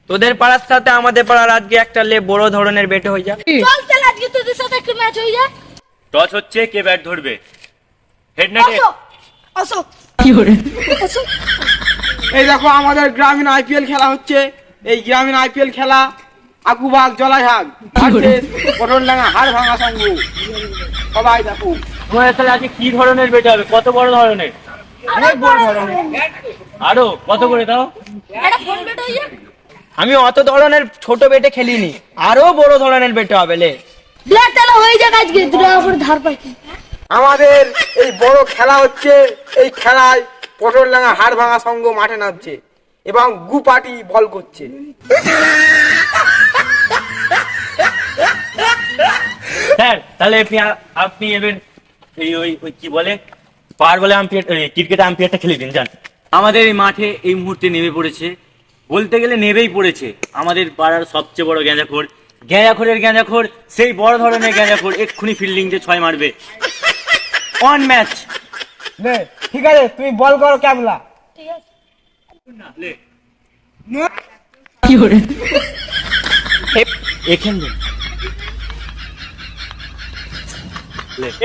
তোদের পাড়ার সাথে আমাদের পাড়ার আজকে একটা বড় ধরনের বেটে হয়ে যা। চল তাহলে আজকে তোদের সাথে একটা ম্যাচ হয়ে যায়। টস হচ্ছে, কে ব্যাট ধরবে? হেড না টেল? আসো আসো। এই দেখো আমাদের গ্রামীণ আইপিএল খেলা হচ্ছে। এই গ্রামীণ আইপিএল খেলা আকুবাগ জলাইহাগ পটলডাঙ্গা হাড় ভাঙা সংঘ। সবাই দেখো তোমার তাহলে আজকে কি ধরনের বেটে হবে? কত বড় ধরনের? অনেক বড় ধরনের। আরো কত করে দাও? একটা ফোন বেট হয়ে যায়। আমি অত ধরনের ছোট বেটে খেলিনি, আরো বড় ধরনের বেটে হবে লে। ব্ল্যাক তাহলে হয়ে যাক আজকে দুটো উপর ধার পাই। আমাদের এই বড় খেলা হচ্ছে। এই খেলায় পটলডাঙ্গা হাড় ভাঙা সংঘ মাঠে নামছে এবং গু পার্টি বল করছে। স্যার তাহলে আপনি এবার এই ওই কি বলে পার বলে আম্পায়ার, ক্রিকেট আম্পায়ারটা খেলে দিন যান। আমাদের এই মাঠে এই মুহূর্তে নেমে পড়েছে, বলতে গেলে নেমেই পড়েছে আমাদের পাড়ার সবচেয়ে বড় গ্যাঁজাখোর, সেই বড় ধরনের গ্যাঁজাখোর। এক্ষুনি ফিল্ডিং যে 6 মারবে। On match. ঠিক আছে, তুমি বল করো ক্যাবলা। ঠিক আছে।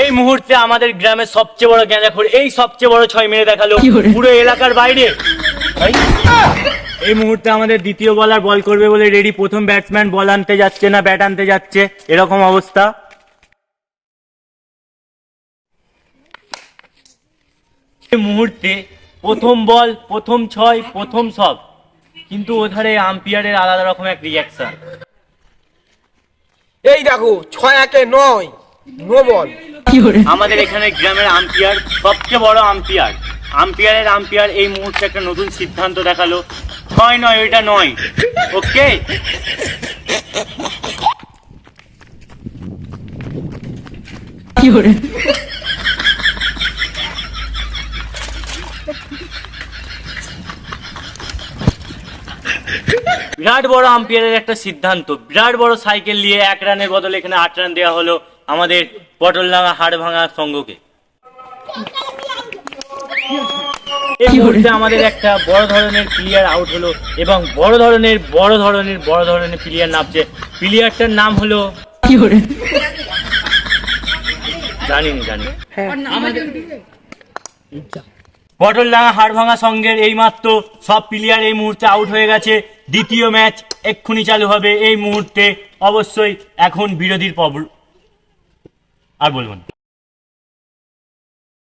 এই মুহূর্তে আমাদের গ্রামের সবচেয়ে বড় গ্যাঁজাখোর এই সবচেয়ে বড় 6 মেরে দেখালো পুরো এলাকার বাইরে। এই মুহূর্তে আমাদের দ্বিতীয় বলার বল করবে বলে রেডি। প্রথম ব্যাটসম্যান বল আনতে যাচ্ছে না ব্যাট আনতে যাচ্ছে, এরকম অবস্থা। এই মুহূর্তে প্রথম বল, প্রথম 6, প্রথম সব, কিন্তু ওধারে আম্পায়ারের আলাদা রকম এক রিয়াকশন। এই দেখো 6-1 9 নো বল। আমাদের এখানে গ্রামের আম্পায়ার সবচেয়ে বড় আম্পায়ার এই মুহূর্তে একটা নতুন সিদ্ধান্ত দেখালো। 6 নয়, ওইটা 9। ওকে, বিরাট বড় আম্পায়ারের একটা সিদ্ধান্ত। বিরাট বড় সাইকেল নিয়ে 1 রানের বদলে এখানে 8 রান দেওয়া হলো আমাদের পটলডাঙ্গা হাড় ভাঙা সংঘকে। এই মুহূর্তে আমাদের একটা বড় ধরনের প্লেয়ার আউট হলো এবং বড় ধরনের প্লেয়ার নামছে। প্লেয়ারটার নাম হলো জানি পটলডাঙ্গা হাড় ভাঙা সংঘের এইমাত্র সব প্লেয়ার এই মুহূর্তে আউট হয়ে গেছে। দ্বিতীয় ম্যাচ এক্ষুনি চালু হবে এই মুহূর্তে। অবশ্যই এখন বিরোধীর আর বলবো না।